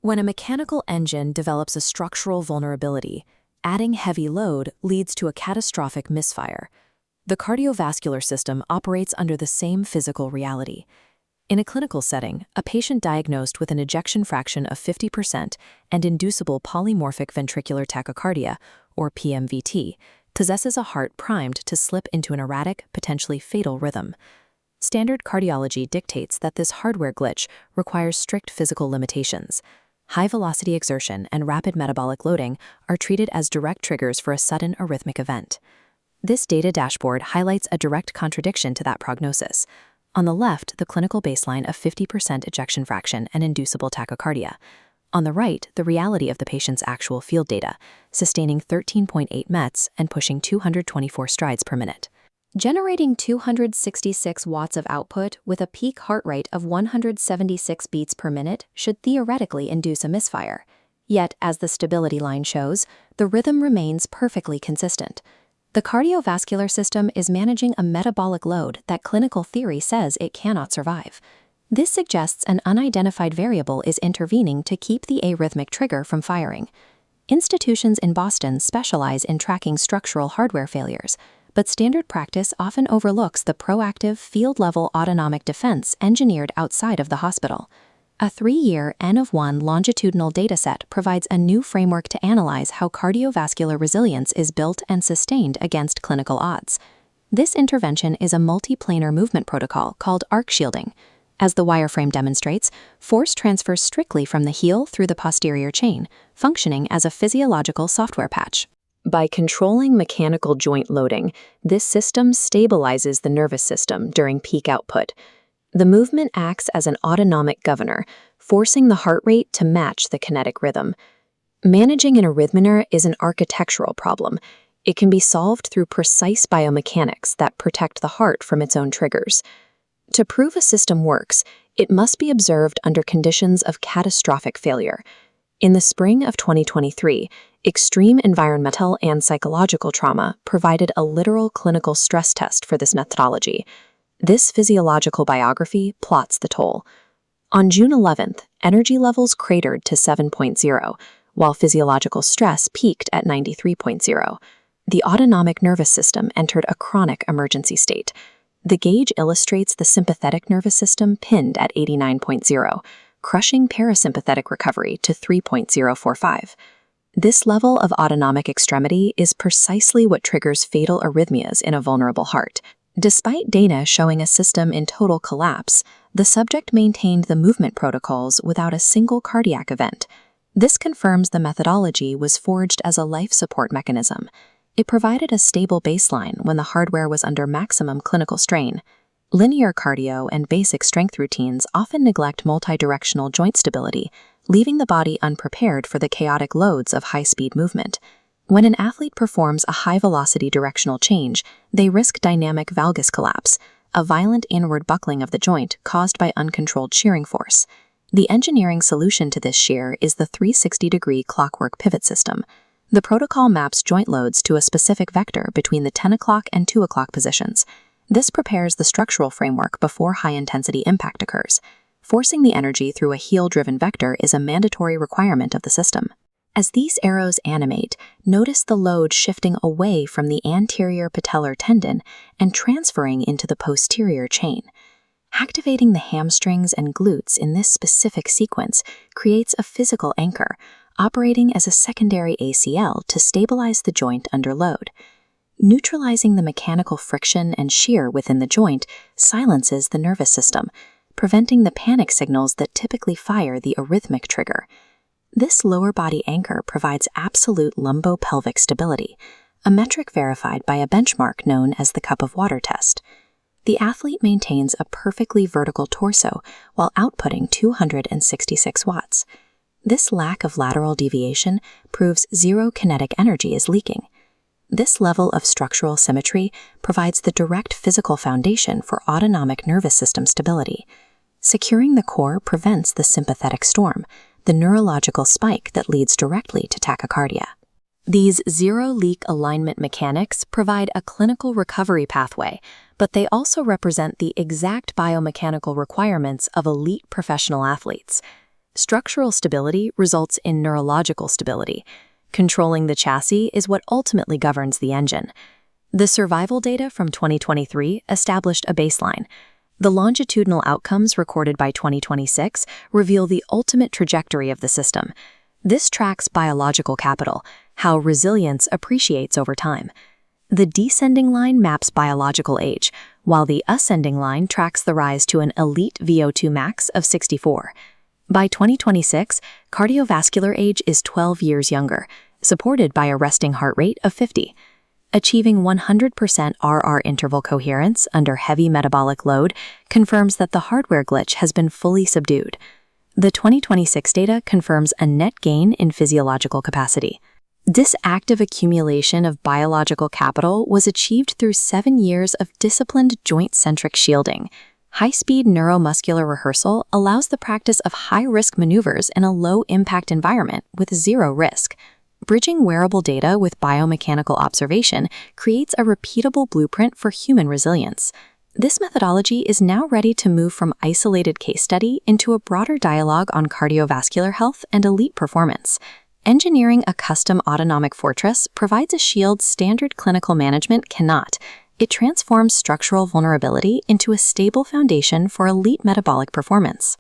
When a mechanical engine develops a structural vulnerability, adding heavy load leads to a catastrophic misfire. The cardiovascular system operates under the same physical reality. In a clinical setting, a patient diagnosed with an ejection fraction of 50% and inducible polymorphic ventricular tachycardia, or PMVT, possesses a heart primed to slip into an erratic, potentially fatal rhythm. Standard cardiology dictates that this hardware glitch requires strict physical limitations. High-velocity exertion and rapid metabolic loading are treated as direct triggers for a sudden arrhythmic event. This data dashboard highlights a direct contradiction to that prognosis. On the left, the clinical baseline of 50% ejection fraction and inducible tachycardia. On the right, the reality of the patient's actual field data, sustaining 13.8 METs and pushing 224 strides per minute. Generating 266 watts of output with a peak heart rate of 176 beats per minute should theoretically induce a misfire. Yet, as the stability line shows, the rhythm remains perfectly consistent. The cardiovascular system is managing a metabolic load that clinical theory says it cannot survive. This suggests an unidentified variable is intervening to keep the arrhythmic trigger from firing. Institutions in Boston specialize in tracking structural hardware failures, but standard practice often overlooks the proactive field-level autonomic defense engineered outside of the hospital. A 3-year N-of-1 longitudinal dataset provides a new framework to analyze how cardiovascular resilience is built and sustained against clinical odds. This intervention is a multiplanar movement protocol called ArC shielding. As the wireframe demonstrates, force transfers strictly from the heel through the posterior chain, functioning as a physiological software patch. By controlling mechanical joint loading, this system stabilizes the nervous system during peak output. The movement acts as an autonomic governor, forcing the heart rate to match the kinetic rhythm. Managing an arrhythmia is an architectural problem. It can be solved through precise biomechanics that protect the heart from its own triggers. To prove a system works, it must be observed under conditions of catastrophic failure. In the spring of 2023, extreme environmental and psychological trauma provided a literal clinical stress test for this methodology. This physiological biography plots the toll. On June 11th, energy levels cratered to 7.0, while physiological stress peaked at 93.0. The autonomic nervous system entered a chronic emergency state. The gauge illustrates the sympathetic nervous system pinned at 89.0, crushing parasympathetic recovery to 3.045. This level of autonomic extremity is precisely what triggers fatal arrhythmias in a vulnerable heart. Despite data showing a system in total collapse, the subject maintained the movement protocols without a single cardiac event. This confirms the methodology was forged as a life support mechanism. It provided a stable baseline when the hardware was under maximum clinical strain. Linear cardio and basic strength routines often neglect multidirectional joint stability, leaving the body unprepared for the chaotic loads of high-speed movement. When an athlete performs a high-velocity directional change, they risk dynamic valgus collapse, a violent inward buckling of the joint caused by uncontrolled shearing force. The engineering solution to this shear is the 360-degree Clockwork pivot system. The protocol maps joint loads to a specific vector between the 10 o'clock and 2 o'clock positions. This prepares the structural framework before high-intensity impact occurs. Forcing the energy through a heel-driven vector is a mandatory requirement of the system. As these arrows animate, notice the load shifting away from the anterior patellar tendon and transferring into the posterior chain. Activating the hamstrings and glutes in this specific sequence creates a physical anchor, operating as a secondary ACL to stabilize the joint under load. Neutralizing the mechanical friction and shear within the joint silences the nervous system, preventing the panic signals that typically fire the arrhythmic trigger. This lower body anchor provides absolute lumbopelvic stability, a metric verified by a benchmark known as the cup of water test. The athlete maintains a perfectly vertical torso while outputting 266 watts. This lack of lateral deviation proves zero kinetic energy is leaking. This level of structural symmetry provides the direct physical foundation for autonomic nervous system stability. Securing the core prevents the sympathetic storm, the neurological spike that leads directly to tachycardia. These zero-leak alignment mechanics provide a clinical recovery pathway, but they also represent the exact biomechanical requirements of elite professional athletes. Structural stability results in neurological stability. Controlling the chassis is what ultimately governs the engine. The survival data from 2023 established a baseline. The longitudinal outcomes recorded by 2026 reveal the ultimate trajectory of the system. This tracks biological capital, how resilience appreciates over time. The descending line maps biological age, while the ascending line tracks the rise to an elite VO2 max of 64. By 2026, cardiovascular age is 12 years younger, supported by a resting heart rate of 50. Achieving 100% RR interval coherence under heavy metabolic load confirms that the hardware glitch has been fully subdued. The 2026 data confirms a net gain in physiological capacity. This active accumulation of biological capital was achieved through 7 years of disciplined joint-centric shielding. High-speed neuromuscular rehearsal allows the practice of high-risk maneuvers in a low-impact environment with zero risk. Bridging wearable data with biomechanical observation creates a repeatable blueprint for human resilience. This methodology is now ready to move from isolated case study into a broader dialogue on cardiovascular health and elite performance. Engineering a custom autonomic fortress provides a shield standard clinical management cannot. It transforms structural vulnerability into a stable foundation for elite metabolic performance.